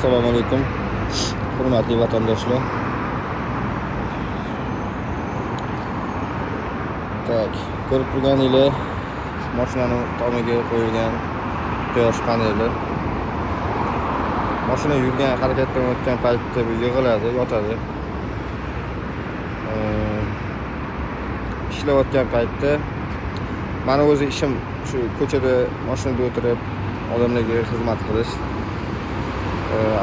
Assalomu alaykum. Hurmatli vatandoshlar. Tak, ko'rib turganingiz mashinaning tomiga qo'yilgan quyosh paneli. Mashina yurgan harakatdan o'tgan paytda bu yig'iladi, yotadi. Ishlayotgan paytda meni o'zi ishim shu ko'chada mashinada o'tirib odamlarga xizmat qilish.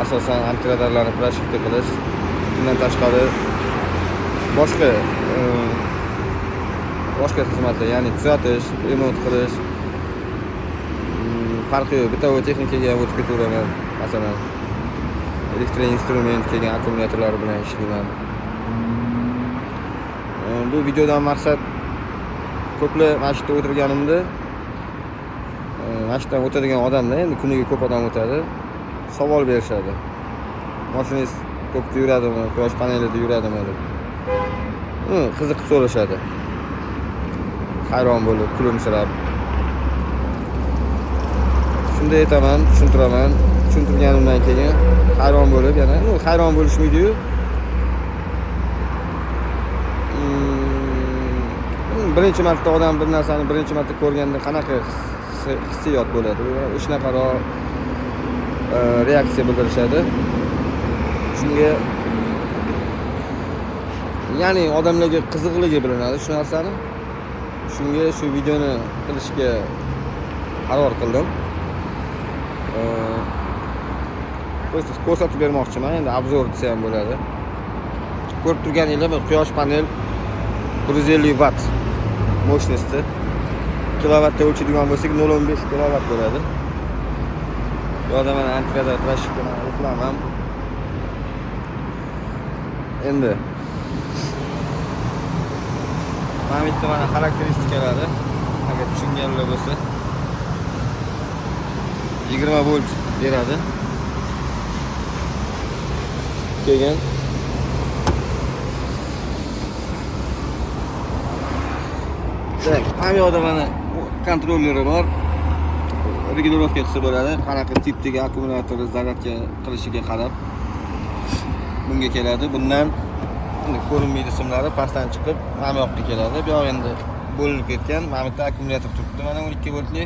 Asosan antiradorlarni prashikta qilish. Bundan tashqari boshqa xizmatlar, ya'ni tuzatish, remont qilish farqi yo'q. Bitta texnikaga o'tib ketaveraman. Masalan, elektroinstrument kelgan akkumulyatorlar bilan ishlayman. Bu videodan maqsad ko'plar mashinada o'tirganimda mashinadan o'tadigan odamlar, endi kuniga ko'p odam o'tadi, savol berishadi. Mashinangiz ko'pda yuradimi, quyosh panelida yuradimi deb. Qiziqib so'rashadi. Hayron bo'lib, kulimsirab. Shunda aytaman, tushuntiraman. Tushuntirganimdan keyin hayron bo'lib, yana hayron bo'lishmaydi-yu. Birinchi marta odam bir narsani birinchi marta ko'rganda qanaqa hissiyot bo'ladi? O'shanaqa reaksiya bildirishadi. Shunga ya'ni odamlarga qiziqligi bilinadi shu narsani. Shunga shu videoni qilishga qaror qildim. Ko'rsatib bermoqchiman. Endi obzor desa ham bo'ladi. Ko'rib turganingiz bu quyosh panel 150 watt mощности. Kilovatda o'lchaydigan bo'lsak 0.15 kilovat bo'ladi. Bu yerda mana antirador prashikani o'qiraman. Endi mana bitta mana xarakteristikalari agar tushunganlar bo'lsa 20 volt beradi. Keyin tak, ham yoqda mana kontrolleri bor. Regulirovka qilsa bo'ladi. Qanaqa tipdagi akkumulyatorni zaryadga qilishiga qarab bunga keladi. Bundan ko'rinmaydi simlari pastdan chiqib mana yoqqa keladi. Bu yoq endi bo'linib ketgan. Mana bitta akkumulyator turibdi. Mana 12 voltli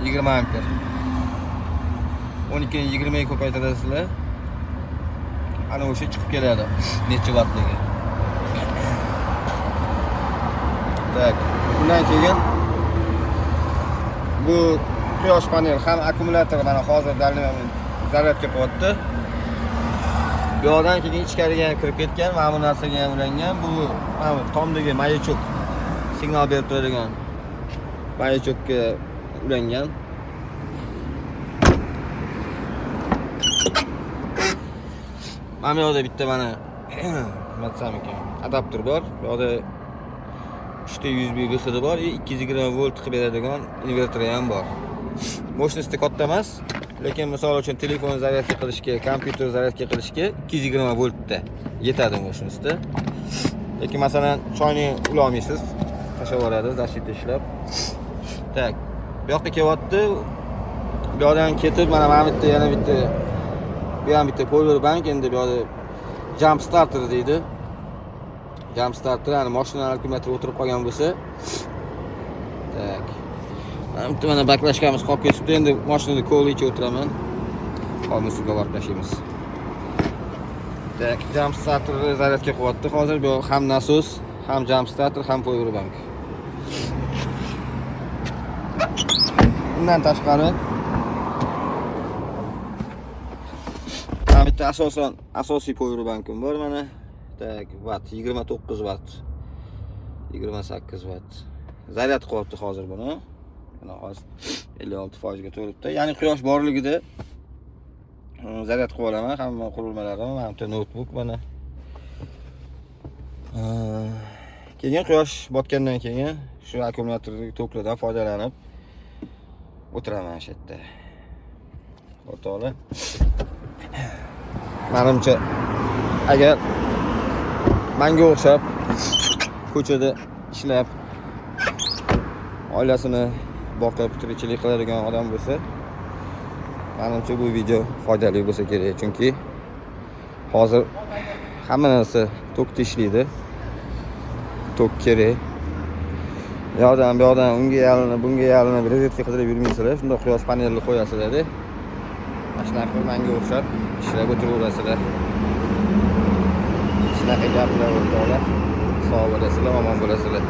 20 amper. 12 ni 20 ga ko'paytirasizlar. Ana o'sha chiqib keladi. Necha vattligi. Tak. Bundan keyin bu quyosh panel ham akkumulyator mana hozir zaryadga qilyapti. Bu yoqdan keyin ichkariga kirib ketgan, mana bu narsaga ham ulangan. Bu mana tomdagi maячок signal berib turadigan maячокka ulangan. Mana bu yoqda bitta mana nima desam ekan, adapter bor. Bu yoqda 3 USB hidi bor, 220 volt qilib beradigan invertor ham bor. Mощности katta emas, lekin misol uchun telefon zaryadga qilishga, kompyuter zaryadga qilishga 220 voltda yetadi mощности. Lekin masalan choyni ula olmaysiz, tashlab yuboradi, защита ishlab. Tak. Bu yoqqa kelyapti. Bu yoqdan ketib mana bitta yana bitta bu ham bitta power bank, endi bu yoqda jump starter deydi. Jump starter, ya'ni mashinalar akkumulyator o'tirib qolgan bo'lsa, tak. Mana baklashkamiz qolib ketibdi. Endi mashinada ko'lga ichib o'tiraman. Qolmasiga olib tashlaymiz. Tak, jump starter zaryadga qilyapti. Hozir bu ham nasos, ham jump starter, ham power bank. Bundan tashqari mana bitta asosiy power bankim bor mana. Tak, watt 29 watt. 28 watt. Zaryad qilyapti hozir buni. Mana hozir 56% ga to'libdi. Ya'ni quyosh borligida zaryad qilib olaman hamma qurilmalarim. Mana bitta notebook mana. Keyin quyosh botgandan keyin shu akkumulyator to'klardan foydalanib o'tiraman shu yerda. O'rtoqlar. Menimcha agar menga o'xshab ko'chada ishlab oilasini boqib tirikchilik qiladigan odam bo'lsa, Menimcha bu video foydali bo'lsa kerak, chunki hozir hamma narsa tokda ishlaydi. Tok kerak. Bu yoqdan unga yalinib, bunga yalinib rozetka qidirib yurmaysizlar. Shunda quyosh panelini qo'yasizlar-da. Mana shunaqa menga o'xshab ishlab o'tiraverasizlar. Shunaqa gaplar o'rtoqlar. Sog' bo'lasizlar, omon bo'lasizlar.